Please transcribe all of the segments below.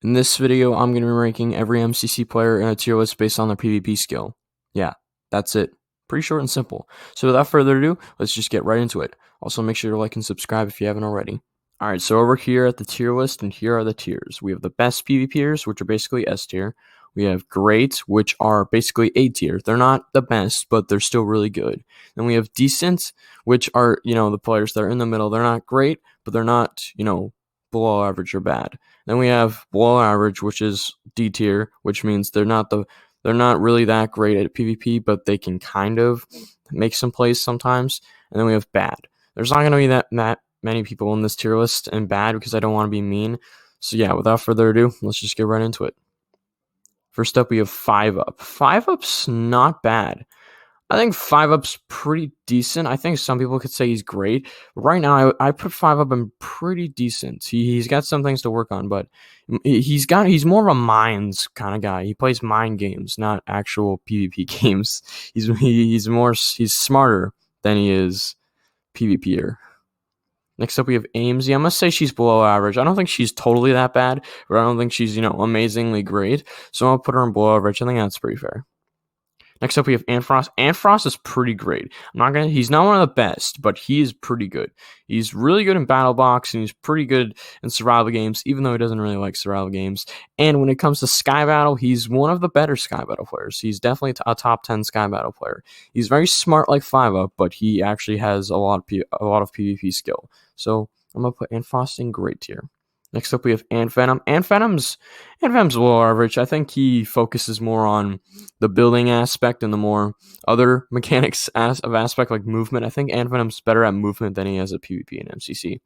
In this video, I'm going to be ranking every MCC player in a tier list based on their PvP skill. Yeah, that's it. Pretty short and simple. So without further ado, let's just get right into it. Also, make sure to like and subscribe if you haven't already. Alright, so over here at the tier list, and here are the tiers. We have the best PvPers, which are basically S tier. We have great, which are basically A tier. They're not the best, but they're still really good. Then we have decent, which are, the players that are in the middle. They're not great, but they're not, below average or bad. Then we have below average, which is D tier, which means they're not really that great at PvP, but they can kind of make some plays sometimes. And then we have bad. There's not going to be that many people in this tier list and bad because I don't want to be mean. So yeah, without further ado, let's just get right into it. First up, we have 5-Up. 5-Up's not bad. I think 5-Up's pretty decent. I think some people could say he's great. Right now, I put 5-Up in pretty decent. He's got some things to work on, but he's more of a minds kind of guy. He plays mind games, not actual PvP games. He's smarter than he is PvPer. Next up, we have AMZ. I must say she's below average. I don't think she's totally that bad, but I don't think she's, amazingly great. So I'll put her in below average. I think that's pretty fair. Next up, we have Antfrost. Antfrost is pretty great. He's not one of the best, but he is pretty good. He's really good in Battle Box, and he's pretty good in survival games, even though he doesn't really like survival games. And when it comes to Sky Battle, he's one of the better Sky Battle players. He's definitely a top 10 Sky Battle player. He's very smart like 5-Up, but he actually has a lot of PvP skill. So I'm gonna put Antfrost in great tier. Next up, we have Antvenom. Antvenom's below average. I think he focuses more on the building aspect and the more other mechanics aspect like movement. I think Antvenom's better at movement than he is at PvP and MCC.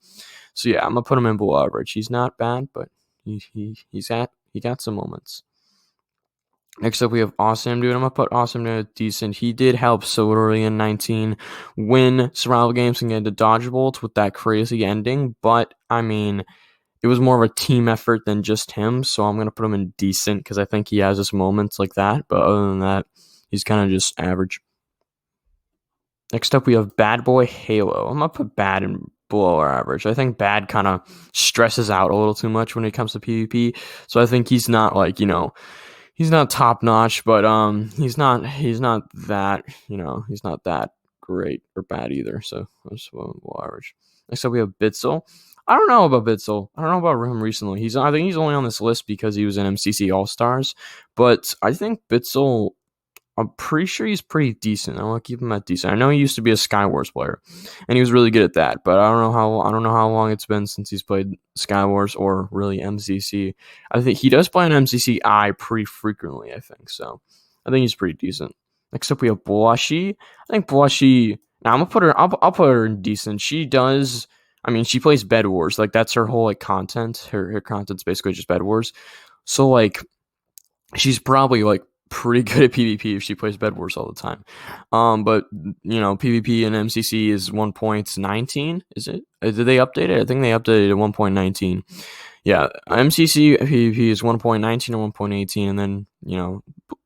So yeah, I'm gonna put him in below average. He's not bad, but he got some moments. Next up, we have Awesome Dude. I'm going to put Awesome Dude decent. He did help so early in 19 win survival games and get into dodge bolts with that crazy ending. But, it was more of a team effort than just him. So I'm going to put him in decent because I think he has his moments like that. But other than that, he's kind of just average. Next up, we have Bad Boy Halo. I'm going to put Bad in below our average. I think Bad kind of stresses out a little too much when it comes to PvP. So I think he's not he's not top notch, but he's not that he's not that great or bad either. So that's below average. Next up, we have Bizzle. I don't know about Bizzle. I don't know about him recently. I think he's only on this list because he was in MCC All Stars. But I think Bizzle, I'm pretty sure he's pretty decent. I want to keep him at decent. I know he used to be a Skywars player, and he was really good at that. But I don't know how long it's been since he's played Skywars or really MCC. I think he does play on MCCI pretty frequently. I think so. I think he's pretty decent. Next up, we have Blushy. I think Blushy. Now I'm gonna put her. I'll put her in decent. She does. She plays Bed Wars. Like that's her whole content. Her content's basically just Bed Wars. So she's probably pretty good at PvP if she plays Bed Wars all the time. But PvP and MCC is 1.19. Is it? Did they update it? I think they updated it 1.19. Yeah, MCC PvP is 1.19 or 1.18, and then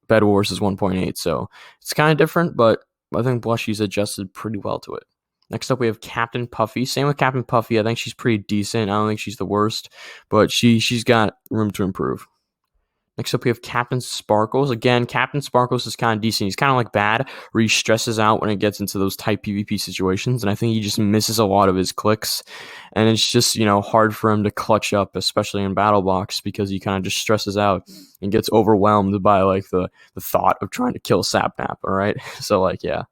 Bed Wars is 1.8. So it's kind of different, but I think Blushy's adjusted pretty well to it. Next up, we have Captain Puffy. Same with Captain Puffy. I think she's pretty decent. I don't think she's the worst, but she's got room to improve. Next up, we have Captain Sparkles. Again, Captain Sparkles is kind of decent. He's kind of like Bad, where he stresses out when it gets into those tight PvP situations, and I think he just misses a lot of his clicks, and it's just, hard for him to clutch up, especially in Battle Box, because he kind of just stresses out and gets overwhelmed by, the thought of trying to kill Sapnap, all right? So, yeah,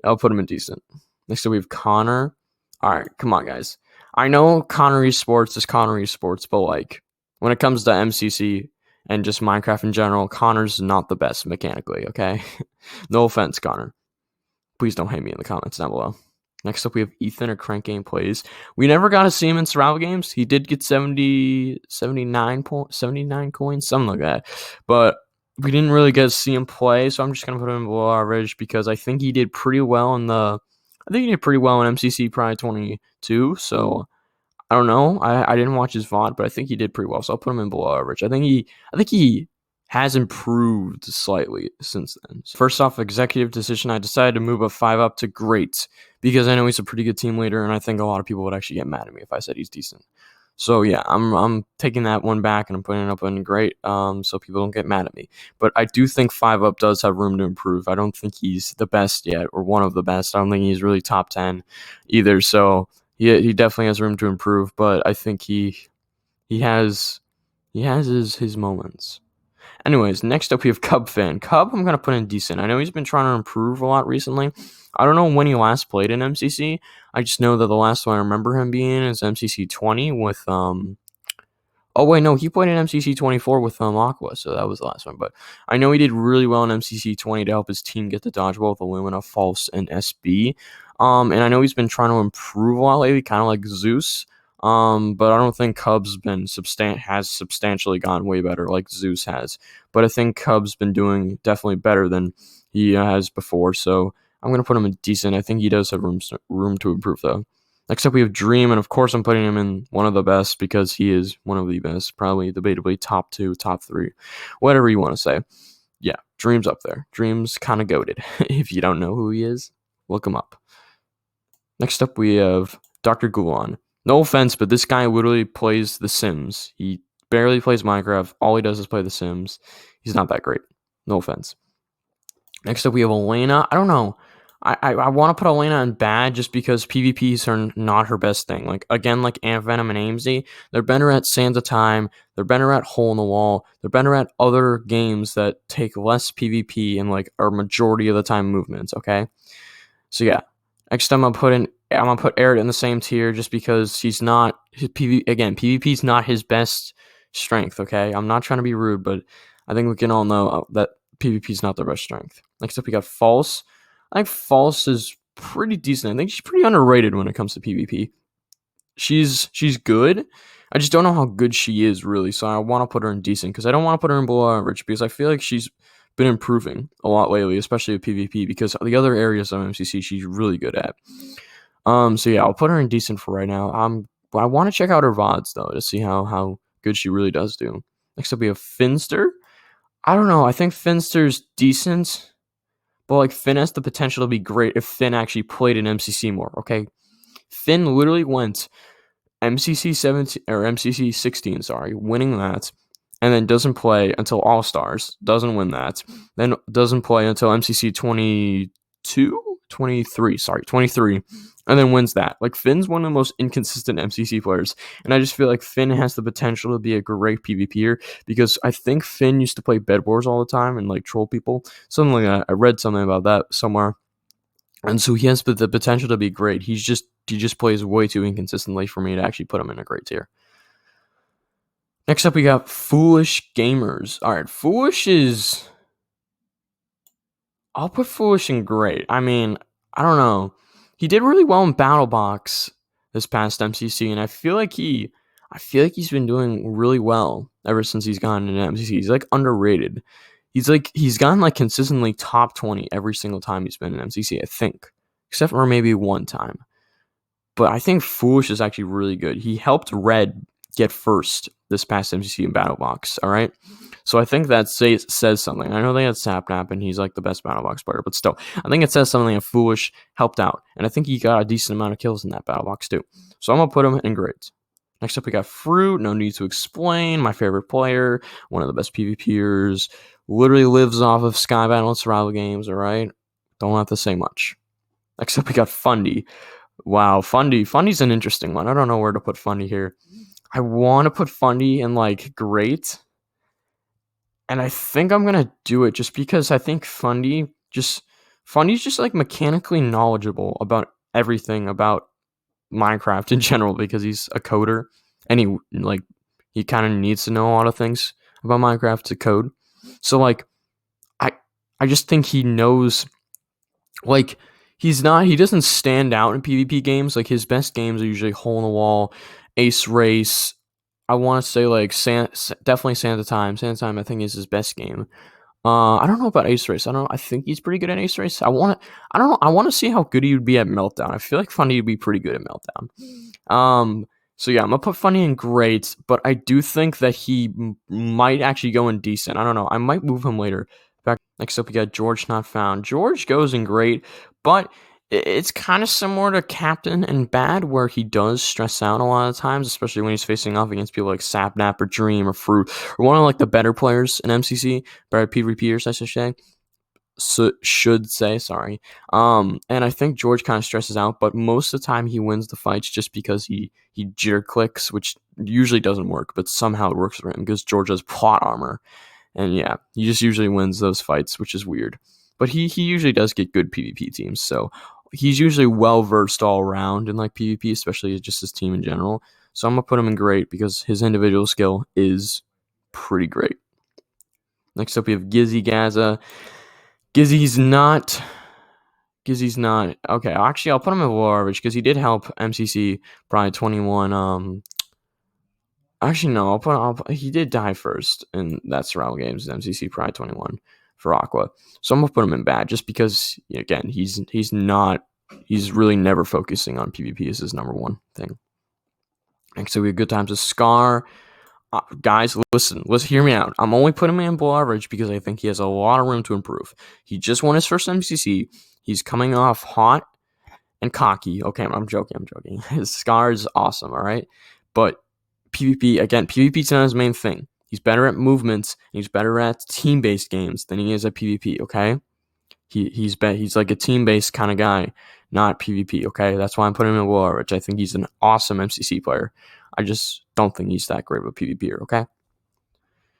I'll put him in decent. Next up, we have Connor. All right, come on, guys. I know Connor Esports is Connor Esports, but, when it comes to MCC and just Minecraft in general, Connor's not the best mechanically, okay? No offense, Connor. Please don't hate me in the comments down below. Next up, we have Ethan or Crank Gameplays. We never got to see him in survival games. He did get 79 coins, something like that. But we didn't really get to see him play, so I'm just going to put him below average because I think he did pretty well in MCC probably 22, so I don't know. I didn't watch his VOD, but I think he did pretty well, so I'll put him in below average. I think he has improved slightly since then. So first off, executive decision, I decided to move a 5-Up to great because I know he's a pretty good team leader, and I think a lot of people would actually get mad at me if I said he's decent. So yeah, I'm taking that one back and I'm putting it up in great, so people don't get mad at me. But I do think 5-Up does have room to improve. I don't think he's the best yet, or one of the best. I don't think he's really top 10 either. So he definitely has room to improve. But I think he has his moments. Anyways, next up we have Cub Fan. Cub, I'm gonna put in decent. I know he's been trying to improve a lot recently. I don't know when he last played in MCC. I just know that the last one I remember him being is MCC 20 with Oh wait, no, he played in MCC 24 with Aqua, so that was the last one. But I know he did really well in MCC 20 to help his team get the dodgeball with Lumina, False, and SB. And I know he's been trying to improve a lot lately, kind of like Zeus. But I don't think Cub's been has substantially gone way better like Zeus has. But I think Cub's been doing definitely better than he has before. So I'm gonna put him in decent. I think he does have room to improve though. Next up, we have Dream, and of course, I'm putting him in one of the best because he is one of the best, probably debatably top 2, top 3, whatever you want to say. Yeah, Dream's up there. Dream's kind of goated. If you don't know who he is, look him up. Next up, we have Dr. Gulan. No offense, but this guy literally plays The Sims. He barely plays Minecraft. All he does is play The Sims. He's not that great. No offense. Next up, we have Elena. I don't know. I want to put Elena in bad just because PvPs are not her best thing. Like, again, like Ant Venom and AMZ, they're better at Sands of Time. They're better at Hole in the Wall. They're better at other games that take less PvP and, like, are majority of the time movements, okay? So, yeah. Next time I'm going to put Arid in the same tier just because he's not, PvP is not his best strength, okay? I'm not trying to be rude, but I think we can all know that PvP is not their best strength. Next up, we got False. I think False is pretty decent. I think she's pretty underrated when it comes to PvP. She's good. I just don't know how good she is, really, so I want to put her in decent, because I don't want to put her in below average, because I feel like she's been improving a lot lately, especially with PvP, because the other areas of MCC she's really good at. So yeah, I'll put her in decent for right now. I want to check out her VODs, though, to see how good she really does do. Next up, we have Finster. I don't know. I think Finster's decent. But, like, Finn has the potential to be great if Finn actually played in MCC more, okay? Finn literally went MCC 17 or MCC 16, winning that, and then doesn't play until All Stars, doesn't win that, then doesn't play until MCC 23, and then wins that. Like, Finn's one of the most inconsistent MCC players, and I just feel like Finn has the potential to be a great PvPer, because I think Finn used to play Bed Wars all the time and, like, troll people, something like that. I read something about that somewhere, and so he has the potential to be great. He just plays way too inconsistently for me to actually put him in a great tier. Next up, we got Foolish Gamers. All right, Foolish is... I'll put Foolish in great. I mean, I don't know. He did really well in Battle Box this past MCC, and I feel like he's been doing really well ever since he's gone into MCC. He's, like, underrated. He's gotten, like, consistently top 20 every single time he's been in MCC, I think, except for maybe one time. But I think Foolish is actually really good. He helped Red get first this past MCC in Battle Box, all right? So I think that says something. I know they had Sapnap, and he's, like, the best Battle Box player, but still, I think it says something that Foolish helped out, and I think he got a decent amount of kills in that Battle Box, too. So I'm going to put him in grades. Next up, we got Fruit. No need to explain. My favorite player, one of the best PvPers, literally lives off of Sky Battle and survival games, all right? Don't have to say much. Next up, we got Fundy. Wow, Fundy. Fundy's an interesting one. I don't know where to put Fundy here. I want to put Fundy in, like, great. And I think I'm going to do it just because I think Fundy's just, like, mechanically knowledgeable about everything about Minecraft in general, because he's a coder, and he kind of needs to know a lot of things about Minecraft to code. So, like, I just think he knows, like, he doesn't stand out in PvP games. Like, his best games are usually Hole in the Wall, Ace Race. I want to say, like, definitely Sands of Time. Sands of Time, I think, is his best game. I don't know about Ace Race. I think he's pretty good at Ace Race. I don't know. I want to see how good he would be at Meltdown. I feel like Funny would be pretty good at Meltdown. So yeah, I'm gonna put Funny in great, but I do think that he might actually go in decent. I don't know. I might move him later. Next up, we got George Not Found. George goes in great, but It's kind of similar to Captain and Bad, where he does stress out a lot of times, especially when he's facing off against people like Sapnap or Dream or Fruit, or one of like the better players in MCC, better PvPers, I should say. Sorry. And I think George kind of stresses out, but most of the time he wins the fights just because he jitter clicks, which usually doesn't work, but somehow it works for him because George has plot armor. And yeah, he just usually wins those fights, which is weird. But he usually does get good PvP teams, so he's usually well versed all around in like PvP, especially just his team in general. So I'm gonna put him in great because his individual skill is pretty great. Next up we have Gizzy Gaza. Gizzy's not okay. Actually, I'll put him in below average because he did help MCC probably 21. Actually, no, he did die first in that survival games in MCC Pride 21 for Aqua. So I'm gonna put him in bad just because again he's really never focusing on PvP as his number one thing. Next, so we have good times with Scar. Guys, listen, let's hear me out. I'm only putting him in below average because I think he has a lot of room to improve. He just won his first MCC. He's coming off hot and cocky. Okay, I'm joking. His Scar is awesome, all right? But PvP's not his main thing. He's better at movements. He's better at team-based games than he is at PvP, okay? He's like a team-based kind of guy, not PvP, okay? That's why I'm putting him in below average. I think he's an awesome MCC player. I just don't think he's that great of a PvPer, okay?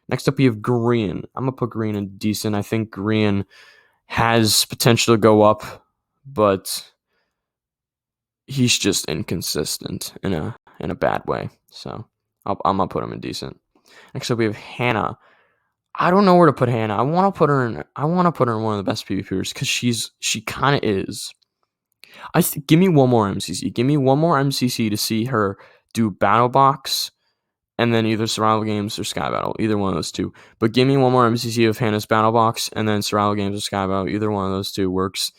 Next up, we have Green. I'm going to put Green in decent. I think Green has potential to go up, but he's just inconsistent in a bad way. So I'm going to put him in decent. Next up, we have Hannah. I don't know where to put Hannah. I want to put her in one of the best PvPers because she kind of is. Give me one more MCC. Give me one more MCC to see her do Battle Box and then either Survival Games or Sky Battle. Either one of those two. But give me one more MCC of Hannah's Battle Box and then Survival Games or Sky Battle. Either one of those two works.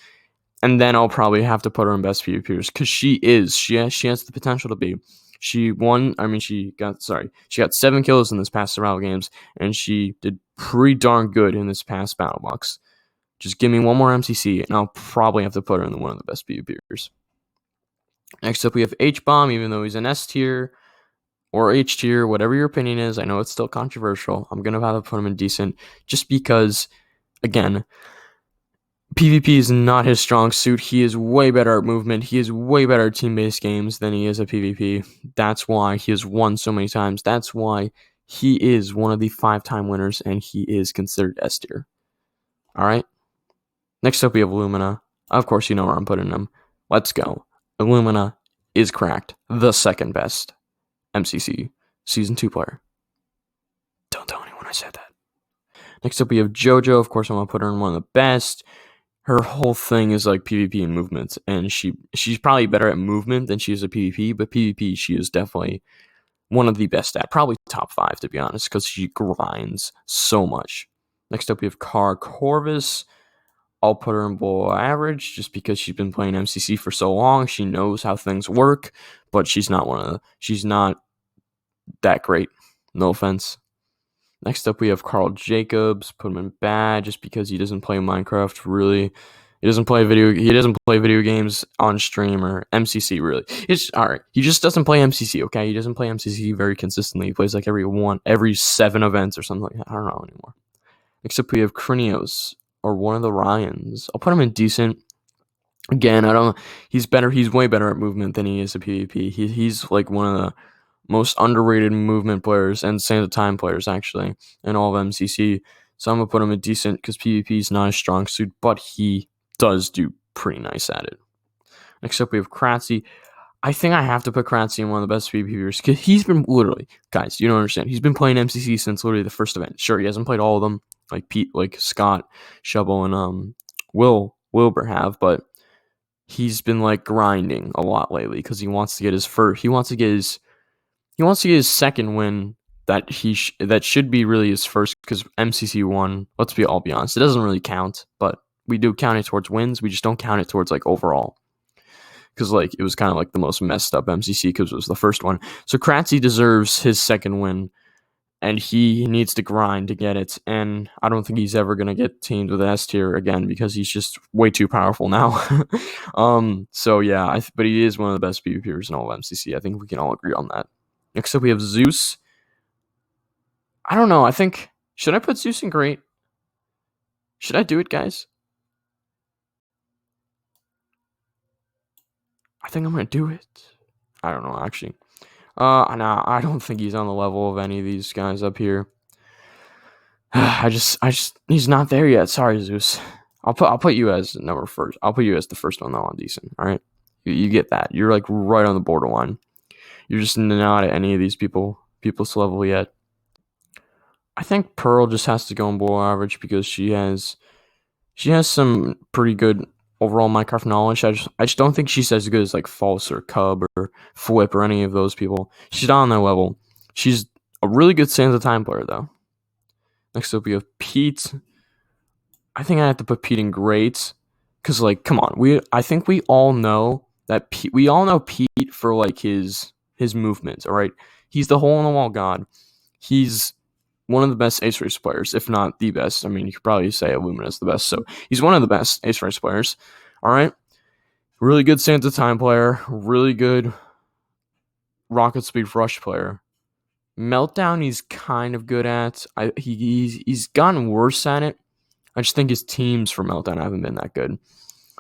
And then I'll probably have to put her in best PvPers because she has the potential to be. She got 7 kills in this past Survival Games, and she did pretty darn good in this past Battle Box. Just give me one more MCC, and I'll probably have to put her in one of the best PvPers. Next up, we have H-Bomb, even though he's an S tier or H tier, whatever your opinion is. I know it's still controversial. I'm going to have to put him in decent just because, again, PvP is not his strong suit. He is way better at movement. He is way better at team-based games than he is at PvP. That's why he has won so many times. That's why he is one of the 5-time winners, and he is considered S tier. All right? Next up, we have Lumina. Of course, you know where I'm putting him. Let's go. Lumina is cracked the second best MCC Season 2 player. Don't tell anyone I said that. Next up, we have JoJo. Of course, I'm going to put her in one of the best. Her whole thing is like PvP and movement, and she's probably better at movement than she is at PvP, but PvP she is definitely one of the best at, probably top 5 to be honest, because she grinds so much. Next up we have Corvus. I'll put her in below average just because she's been playing MCC for so long. She knows how things work, but she's not that great. No offense. Next up, we have Carl Jacobs. Put him in bad just because he doesn't play Minecraft. Really, he doesn't play video games on stream or MCC. Really, it's all right. He just doesn't play MCC. Okay, he doesn't play MCC very consistently. He plays like every 7 events or something like that. I don't know anymore. Next up, we have Cranios or one of the Ryans. I'll put him in decent. Again, he's better. He's way better at movement than he is at PvP. He's like one of the most underrated movement players and same time players actually in all of MCC. So I'm gonna put him in decent because PvP is not a strong suit, but he does do pretty nice at it. Next up we have Crassy. I think I have to put Crassy in one of the best PvPers because he's been literally, guys, you don't understand. He's been playing MCC since literally the first event. Sure, he hasn't played all of them like Pete, like Scott, Shovel, and Wilbur have, but he's been like grinding a lot lately because he wants to get his second win that that should be really his first because MCC won. Let's be honest, it doesn't really count, but we do count it towards wins. We just don't count it towards like overall because like it was kind of like the most messed up MCC because it was the first one. So Crassy deserves his second win and he needs to grind to get it. And I don't think he's ever gonna get teamed with an S tier again because he's just way too powerful now. So yeah, but he is one of the best PvPers in all of MCC. I think we can all agree on that. Next up, we have Zeus. I don't know. I think should I put Zeus in great? Should I do it, guys? I think I'm gonna do it. I don't know actually. No, I don't think he's on the level of any of these guys up here. I just, he's not there yet. Sorry, Zeus. I'll put you as number first. I'll put you as the first one though on decent. All right, you get that. You're like right on the borderline. You're just not at any of these people's level yet. I think Pearl just has to go in below average because she has some pretty good overall Minecraft knowledge. I just don't think she's as good as like False or Cub or Flip or any of those people. She's not on that level. She's a really good Sands of Time player though. Next up we have Pete. I think I have to put Pete in great because like come on, I think we all know that we all know Pete for like his movements. All right, he's the hole in the wall god. He's one of the best Ace Race players, if not the best. I mean, you could probably say Lumina is the best. So he's one of the best Ace Race players. All right. Really good Sands of Time player. Really good Rocket Speed Rush player. Meltdown he's kind of good at. He's gotten worse at it. I just think his teams for Meltdown haven't been that good.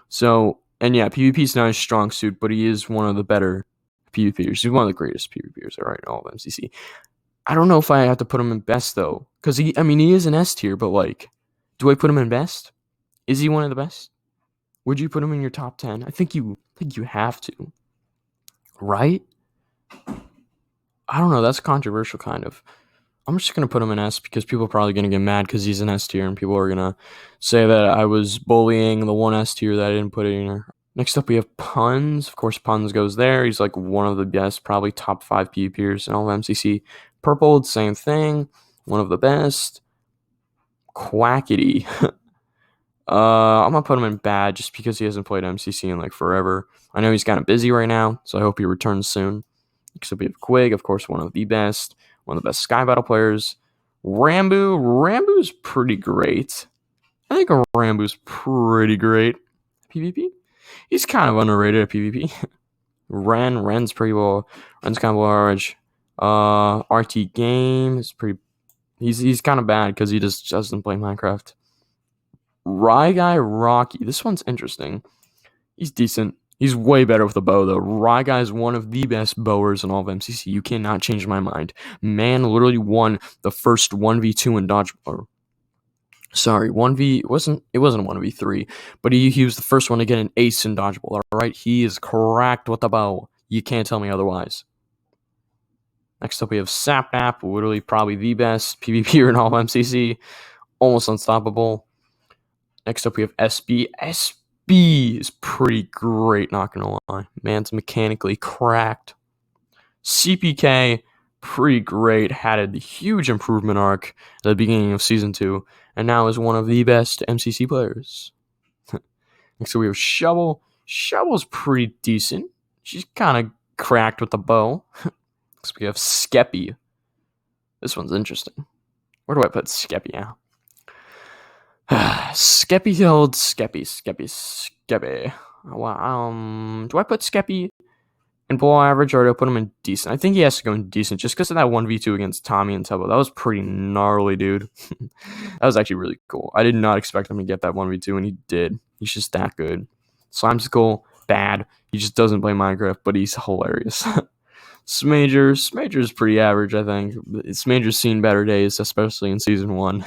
So, and yeah, PvP is not his strong suit, but he is one of the better PvPers. He's one of the greatest PvPers, all right, in all of MCC. I don't know if I have to put him in best though, because he is an S tier, but like, do I put him in best? Is he one of the best? Would you put him in your top 10? I think you have to, right? I don't know. That's controversial, kind of. I'm just gonna put him in S because people are probably gonna get mad because he's an S tier, and people are gonna say that I was bullying the one S tier that I didn't put it in there. Next up, we have Puns. Of course, Puns goes there. He's like one of the best, probably top 5 PvPers in all of MCC. Purple, same thing. One of the best. Quackity. I'm gonna put him in bad just because he hasn't played MCC in like forever. I know he's kind of busy right now, so I hope he returns soon. Next up, we have Quig, of course, one of the best Sky Battle players. Rambu's pretty great. I think Rambu's pretty great. PvP? He's kind of underrated at PvP. Ren's pretty well. Ren's kind of low average. RT Game is pretty. He's kind of bad because he just doesn't play Minecraft. Rye Guy Rocky. This one's interesting. He's decent. He's way better with a bow though. Rye Guy is one of the best bowers in all of MCC. You cannot change my mind. Man literally won the first 1v2 in dodge. Sorry, 1v it wasn't a 1v3, but he was the first one to get an ace in dodgeball. All right, he is cracked with the bow. You can't tell me otherwise. Next up, we have Sapnap, literally probably the best PvPer in all MCC, almost unstoppable. Next up, we have SB. SB is pretty great, not gonna lie. Man's mechanically cracked. CPK, pretty great, had a huge improvement arc at the beginning of Season 2, and now is one of the best MCC players. Next up, we have Shovel. Shovel's pretty decent. She's kind of cracked with the bow. Next, we have Skeppy. This one's interesting. Where do I put Skeppy now? Skeppy. Wow. Do I put Skeppy in below average or do I put him in decent? I think he has to go in decent just because of that 1v2 against Tommy and Tabo. That was pretty gnarly, dude. That was actually really cool. I did not expect him to get that 1v2, and he did. He's just that good. Slimesicle, bad. He just doesn't play Minecraft, but he's hilarious. Smager's pretty average, I think. Smager's seen better days, especially in Season 1.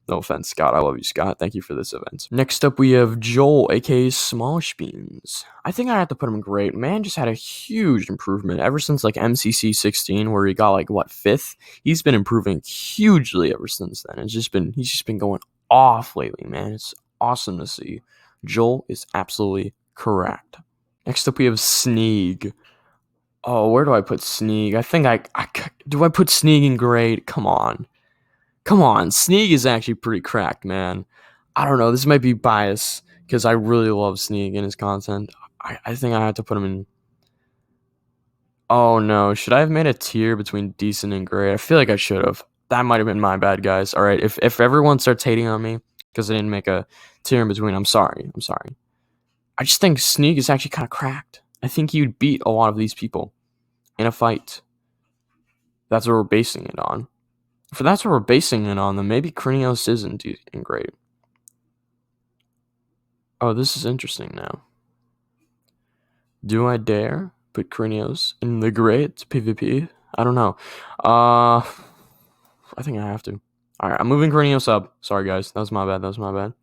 No offense, Scott. I love you, Scott. Thank you for this event. Next up, we have Joel, aka Smallish Beans. I think I have to put him in great. Man just had a huge improvement ever since like MCC 16, where he got like, what, 5th? He's been improving hugely ever since then. He's just been going off lately, man. It's awesome to see. Joel is absolutely correct. Next up, we have Sneeg. Oh, where do I put Sneeg? I think do I put Sneeg in great? Come on, Sneeg is actually pretty cracked, man. I don't know, this might be bias, because I really love Sneeg and his content. I think I have to put him in. Oh no, should I have made a tier between decent and great? I feel like I should have. That might have been my bad, guys. All right, if everyone starts hating on me because I didn't make a tier in between, I'm sorry. I'm sorry. I just think Sneak is actually kind of cracked. I think he would beat a lot of these people in a fight. That's what we're basing it on. If that's what we're basing it on, then maybe Cranios isn't great. Oh, this is interesting now. Do I dare put Cranios in the great PvP? I don't know. I think I have to. Alright, I'm moving Cranios up. Sorry, guys. That was my bad.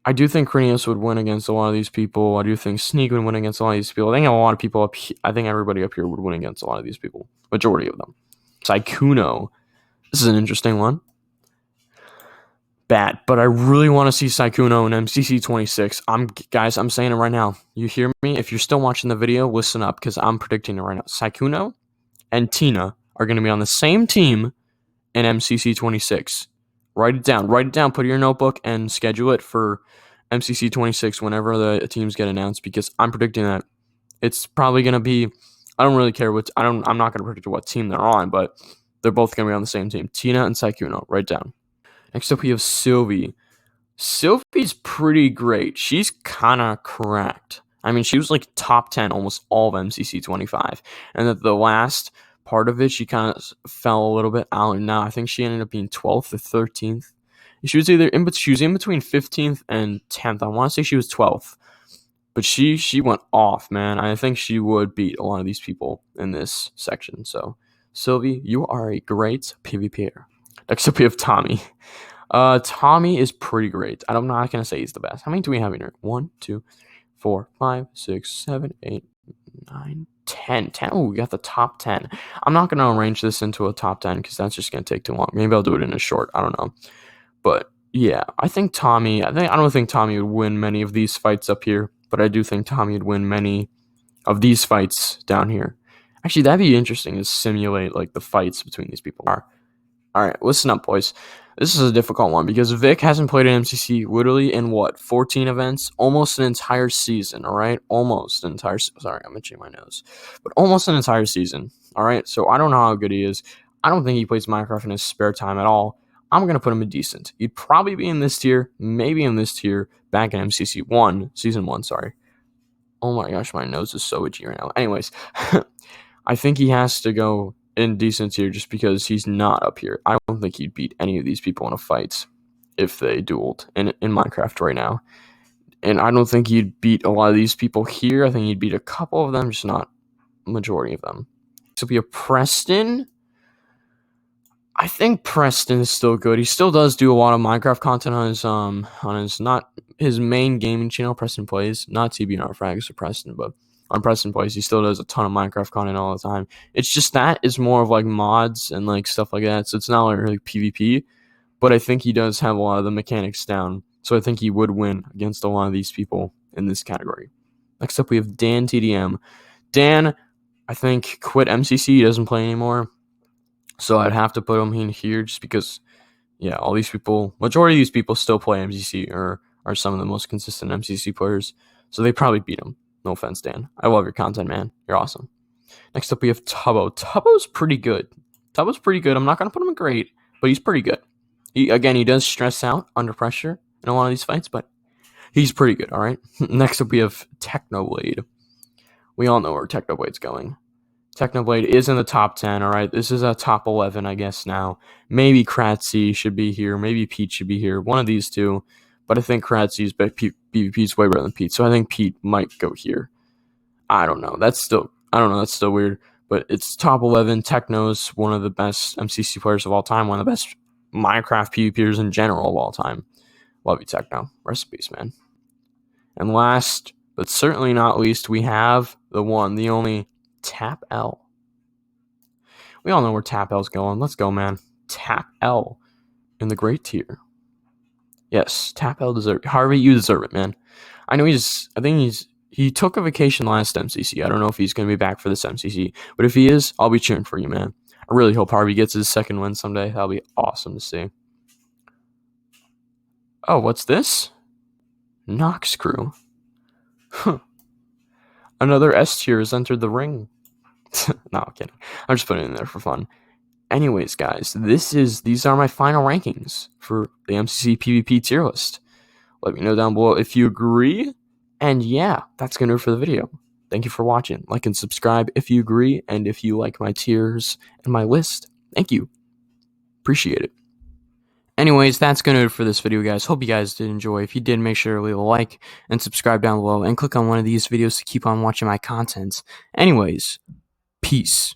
I do think Cranios would win against a lot of these people. I do think Sneak would win against a lot of these people. I think a lot of people up here, I think everybody up here would win against a lot of these people. Majority of them. Sykkuno. This is an interesting one. Bad, but I really want to see Sykkuno in MCC 26. Guys, I'm saying it right now. You hear me? If you're still watching the video, listen up, because I'm predicting it right now. Sykkuno and Tina are going to be on the same team in MCC 26. Write it down. Put it in your notebook and schedule it for MCC 26 whenever the teams get announced, because I'm predicting that it's probably going to be. I don't really care what. I'm not going to predict what team they're on, but they're both going to be on the same team. Tina and Sykkuno. Write it down. Next up, we have Sylvie. Sylvie's pretty great. She's kind of cracked. I mean, she was like top 10 almost all of MCC 25. And that the last part of it, she kind of fell a little bit out. Now I think she ended up being 12th or 13th. She was either in, but she was in between 15th and 10th. I want to say she was 12th. But she went off, man. I think she would beat a lot of these people in this section. So, Sylvie, you are a great PvPer. Next up, we have Tommy. Tommy is pretty great. I'm not going to say he's the best. How many do we have in here? 1, 2, 4, 5, 6, 7, 8, 9, 10. 10. Oh, we got the top 10. I'm not going to arrange this into a top 10 because that's just going to take too long. Maybe I'll do it in a short. I don't know. But yeah, I think Tommy, I don't think Tommy would win many of these fights up here, but I do think Tommy would win many of these fights down here. Actually, that'd be interesting to simulate like the fights between these people. All right, listen up, boys. This is a difficult one because Vic hasn't played an MCC literally in what, 14 events? Almost an entire season, all right? Almost an entire, sorry, I'm itching my nose. But almost an entire season, all right? So I don't know how good he is. I don't think he plays Minecraft in his spare time at all. I'm going to put him in decent. He'd probably be in this tier, maybe in this tier, back in MCC 1, Season 1, sorry. Oh my gosh, my nose is so itchy right now. Anyways, I think he has to go in decent tier just because he's not up here. I don't think he'd beat any of these people in a fight if they dueled in Minecraft right now. And I don't think he'd beat a lot of these people here. I think he'd beat a couple of them, just not majority of them. So we have Preston. I think Preston is still good. He still does do a lot of Minecraft content on his not his main gaming channel, Preston Plays, not TB Frags or Preston, but on Preston Plays, he still does a ton of Minecraft content all the time. It's just that is more of like mods and like stuff like that, so it's not like really PvP. But I think he does have a lot of the mechanics down, so I think he would win against a lot of these people in this category. Next up, we have Dantdm. Dan, I think, quit MCC. He doesn't play anymore. So I'd have to put him in here just because, yeah, all these people, majority of these people still play MCC or are some of the most consistent MCC players. So they probably beat him. No offense, Dan. I love your content, man. You're awesome. Next up, we have Tabo. Tabo's pretty good. I'm not going to put him in great, but he's pretty good. He does stress out under pressure in a lot of these fights, but he's pretty good, all right? Next up, we have Techno Blade. We all know where Techno Blade's going. Techno Blade is in the top 10, all right? This is a top 11, I guess, now. Maybe Crassy should be here. Maybe Pete should be here. One of these two. But I think Crassy's PvP's way better than Pete, so I think Pete might go here. I don't know. That's still weird. But it's top 11. Techno's one of the best MCC players of all time. One of the best Minecraft PvPers in general of all time. Love you, Techno. Rest in peace, man. And last, but certainly not least, we have the one, the only, Tap L. We all know where Tap L's going. Let's go, man. Tap L in the great tier. Yes, Tap L deserves it. Harvey, you deserve it, man. I know he took a vacation last MCC. I don't know if he's going to be back for this MCC, but if he is, I'll be cheering for you, man. I really hope Harvey gets his second win someday. That'll be awesome to see. Oh, what's this? Nox Crew. Huh. Another S tier has entered the ring. No, I'm kidding. I'm just putting it in there for fun. Anyways, guys, these are my final rankings for the MCC PvP tier list. Let me know down below if you agree. And yeah, that's gonna do it for the video. Thank you for watching. Like and subscribe if you agree, and if you like my tiers and my list. Thank you. Appreciate it. Anyways, that's gonna do it for this video, guys. Hope you guys did enjoy. If you did, make sure to leave a like and subscribe down below, and click on one of these videos to keep on watching my content. Anyways, peace.